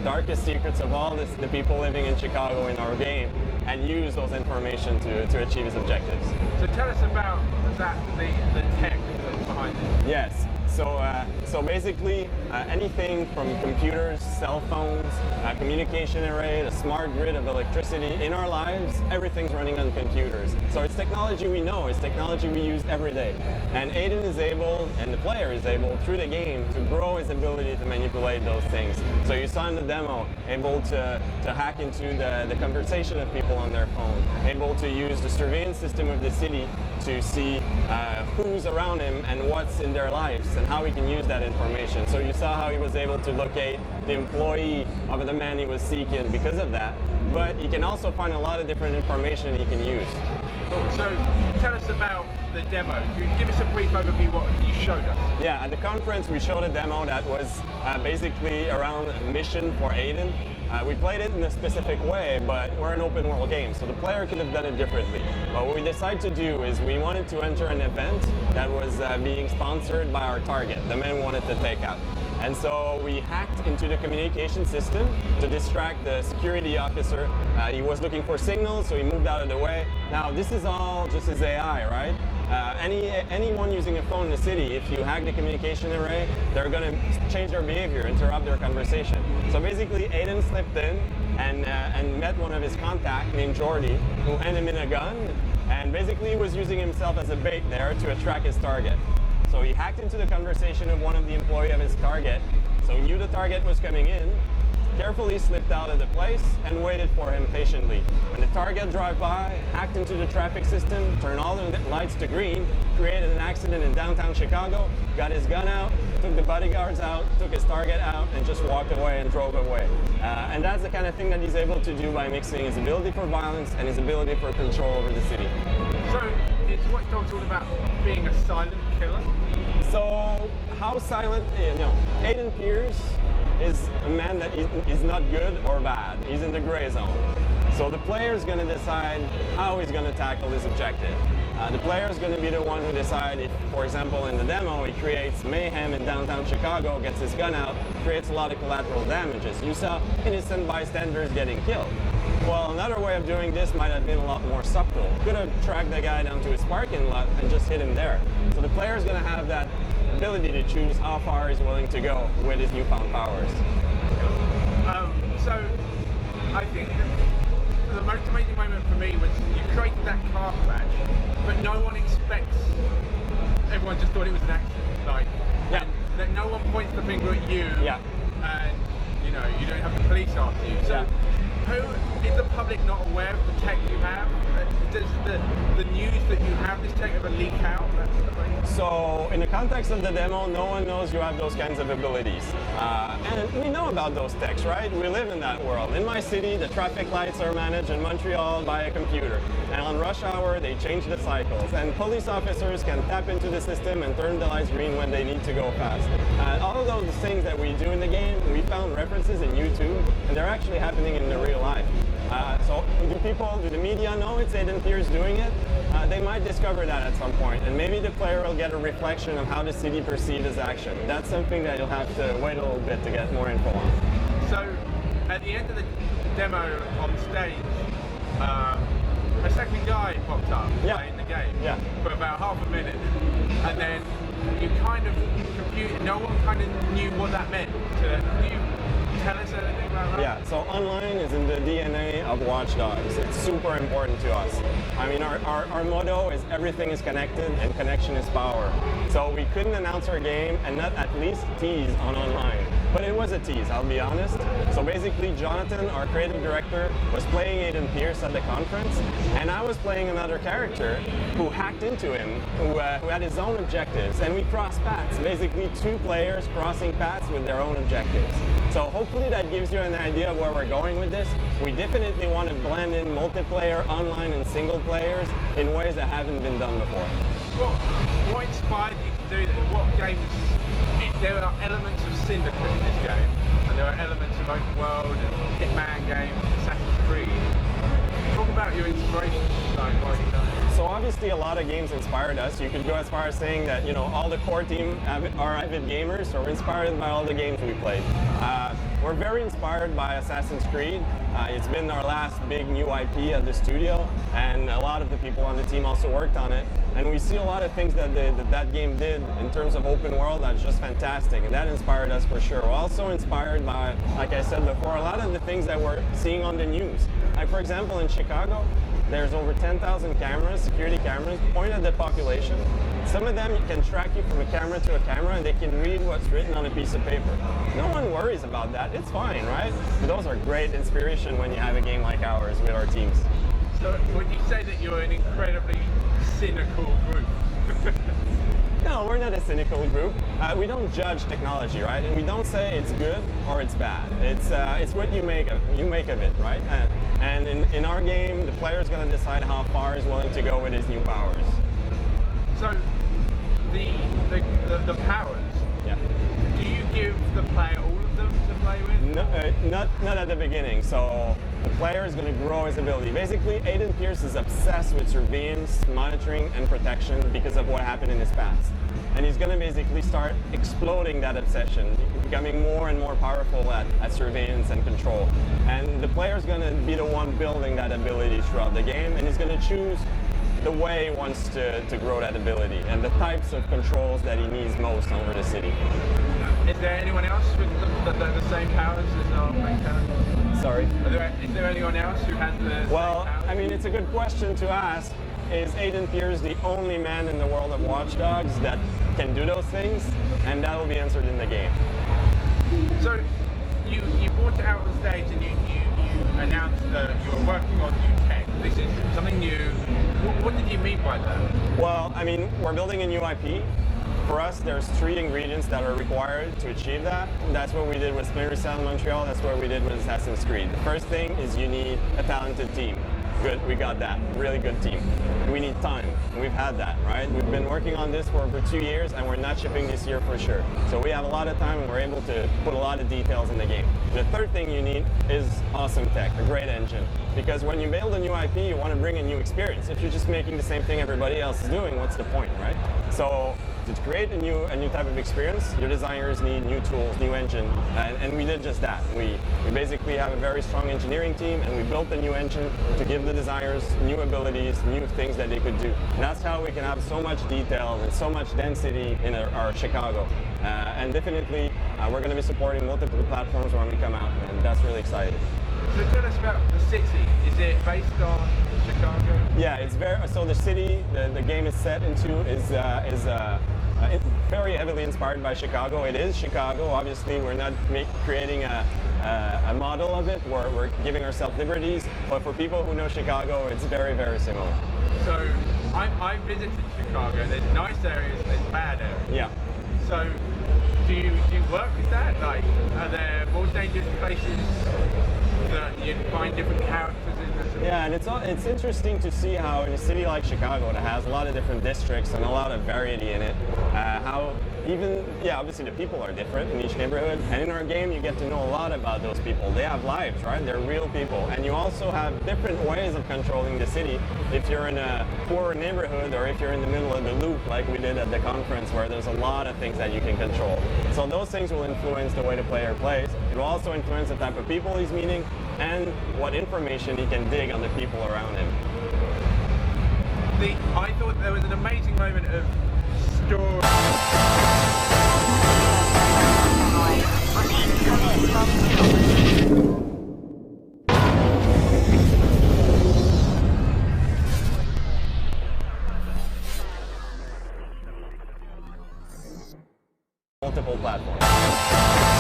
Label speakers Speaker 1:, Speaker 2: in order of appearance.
Speaker 1: darkest secrets of all the people living in Chicago in our game and use those information to achieve his objectives.
Speaker 2: So tell us about that, the tech that's behind it.
Speaker 1: Yes. So basically, anything from computers, cell phones, communication array, a smart grid of electricity in our lives, everything's running on computers. So it's technology we know, it's technology we use every day. And Aiden is able, and the player is able, through the game, to grow his ability to manipulate those things. So you saw in the demo, able to hack into the conversation of people on their phone, able to use the surveillance system of the city to see who's around him and what's in their lives and how he can use that information. So you saw how he was able to locate the employee of the man he was seeking because of that, but he can also find a lot of different information he can use.
Speaker 2: Cool. So tell us about the demo. Can you give us a brief overview of what you showed us?
Speaker 1: Yeah, at the conference we showed a demo that was basically around a mission for Aiden. We played it in a specific way, but we're an open world game, so the player could have done it differently. But what we decided to do is we wanted to enter an event that was being sponsored by our target, the man we wanted to take out. And so we hacked into the communication system to distract the security officer. He was looking for signals, so he moved out of the way. Now, this is all just his AI, right? Anyone using a phone in the city, if you hack the communication array, they're going to change their behavior, interrupt their conversation. So basically, Aiden slipped in and met one of his contacts named Jordy, who handed him a gun, and basically he was using himself as a bait there to attract his target. So he hacked into the conversation of one of the employees of his target, so he knew the target was coming in, carefully slipped out of the place and waited for him patiently. When the target drove by, hacked into the traffic system, turned all the lights to green, created an accident in downtown Chicago, got his gun out, took the bodyguards out, took his target out, and just walked away and drove away. And that's the kind of thing that he's able to do by mixing his ability for violence and his ability for control over the city.
Speaker 2: So it's Watch Dogs all about being a silent killer?
Speaker 1: So how silent, Aiden Pearce is a man that is not good or bad. He's in the gray zone. So the player is going to decide how he's going to tackle his objective. The player is going to be the one who decides if, for example, in the demo, he creates mayhem in downtown Chicago, gets his gun out, creates a lot of collateral damages. You saw innocent bystanders getting killed. Well, another way of doing this might have been a lot more subtle. Could have tracked the guy down to his parking lot and just hit him there. So the player is going to have that ability to choose how far he's willing to go with his newfound powers.
Speaker 2: So I think the most amazing moment for me was you created that car crash, but no one expects, everyone just thought it was an accident. Like,
Speaker 1: yeah.
Speaker 2: That no one points the finger at you,
Speaker 1: yeah.
Speaker 2: And you don't have the police after you. So who is the public not aware of the tech you have? Does the news that you have this tech ever leak out? That sort of thing?
Speaker 1: So in the context of the demo, no one knows you have those kinds of abilities. And we know about those techs, right? We live in that world. In my city, the traffic lights are managed in Montreal by a computer. And on rush hour, they change the cycles. And police officers can tap into the system and turn the lights green when they need to go fast. All of those things that we do in the game, we found references in YouTube, and they're actually happening in the real life. So do the media know it's Aiden Pearce doing it? They might discover that at some point, and maybe the player will get a reflection of how the city perceives his action. That's something that you'll have to wait a little bit to get more info on.
Speaker 2: So, at the end of the demo on stage, a second guy popped up playing the game for about half a minute, and then you kind of no one kind of knew what that meant. Can you tell us anything about that?
Speaker 1: Yeah, so online is in the DNA of Watch Dogs. It's super important to us. I mean, our motto is everything is connected and connection is power. So we couldn't announce our game and not at least tease on online. But it was a tease, I'll be honest. So basically, Jonathan, our creative director, was playing Aiden Pearce at the conference, and I was playing another character who hacked into him, who had his own objectives, and we crossed paths. Basically, two players crossing paths with their own objectives. So hopefully that gives you an idea of where we're going with this. We definitely want to blend in multiplayer, online, and single players in ways that haven't been done before.
Speaker 2: What inspired you to do that? What games? There are elements of Syndicate in this game, and there are elements of open world and Hitman games, Assassin's Creed. Talk about your inspiration, like why you done it.
Speaker 1: So obviously a lot of games inspired us. You could go as far as saying that, you know, all the core team are avid gamers, so we're inspired by all the games we played. We're very inspired by Assassin's Creed. It's been our last big new IP at the studio, and a lot of the people on the team also worked on it. And we see a lot of things that that game did in terms of open world that's just fantastic, and that inspired us for sure. We're also inspired by, like I said before, a lot of the things that we're seeing on the news. Like for example, in Chicago, there's over 10,000 cameras, security cameras, pointed at the population. Some of them can track you from a camera to a camera, and they can read what's written on a piece of paper. No one worries about that. It's fine, right? But those are great inspiration when you have a game like ours with our teams.
Speaker 2: So would you say that you're an incredibly cynical group?
Speaker 1: No, we're not a cynical group. We don't judge technology, right? And we don't say it's good or it's bad. It's what you make of it, right? And in our game, the player is going to decide how far he's willing to go with his new powers.
Speaker 2: So the powers.
Speaker 1: Yeah.
Speaker 2: Do you give the player all of them to play with?
Speaker 1: No, not at the beginning. So the player is going to grow his ability. Basically, Aiden Pearce is obsessed with surveillance, monitoring, and protection because of what happened in his past. And he's going to basically start exploding that obsession, becoming more and more powerful at surveillance and control. And the player is going to be the one building that ability throughout the game, and he's going to choose the way he wants to grow that ability and the types of controls that he needs most over the city.
Speaker 2: Is there anyone else with the same powers as our main character?
Speaker 1: Sorry?
Speaker 2: Is there anyone else who has the same powers?
Speaker 1: I mean, it's a good question to ask. Is Aiden Pearce the only man in the world of Watch Dogs that can do those things? And that will be answered in the game.
Speaker 2: So, you brought it out on stage and you announced that you were working on new tech. This is something new. What did you mean by that?
Speaker 1: Well, I mean, we're building a new IP. For us, there's 3 ingredients that are required to achieve that. That's what we did with Splinter Cell Montreal. That's what we did with Assassin's Creed. The first thing is you need a talented team. Good, we got that. Really good team. We need time, and we've had that, right? We've been working on this for over 2 years, and we're not shipping this year for sure. So we have a lot of time, and we're able to put a lot of details in the game. The third thing you need is awesome tech, a great engine. Because when you build a new IP, you want to bring a new experience. If you're just making the same thing everybody else is doing, what's the point, right? So to create a new type of experience, your designers need new tools, new engine, and we did just that. We basically have a very strong engineering team, and we built a new engine to give the designers new abilities, new things that they could do. And that's how we can have so much detail and so much density in our Chicago. And definitely, we're going to be supporting multiple platforms when we come out, and that's really exciting.
Speaker 2: So tell us about the city. Is it based on Chicago?
Speaker 1: Yeah, it's so the city the game is set into is very heavily inspired by Chicago. It is Chicago. Obviously, we're not creating a model of it. We're giving ourselves liberties. But for people who know Chicago, it's very, very similar.
Speaker 2: So I visited Chicago. There's nice areas, there's bad areas.
Speaker 1: Yeah.
Speaker 2: So do you work with that? Like, are there more dangerous places that you find different characters in the city?
Speaker 1: Yeah, and it's interesting to see how in a city like Chicago that has a lot of different districts and a lot of variety in it, how obviously the people are different in each neighborhood, and in our game you get to know a lot about those people. They have lives, right? They're real people, and you also have different ways of controlling the city. If you're in a poor neighborhood or if you're in the middle of the loop like we did at the conference, where there's a lot of things that you can control. So those things will influence the way the player plays. It will also influence the type of people he's meeting and what information he can dig on the people around him.
Speaker 2: I thought there was an amazing moment of story.
Speaker 1: Multiple platforms.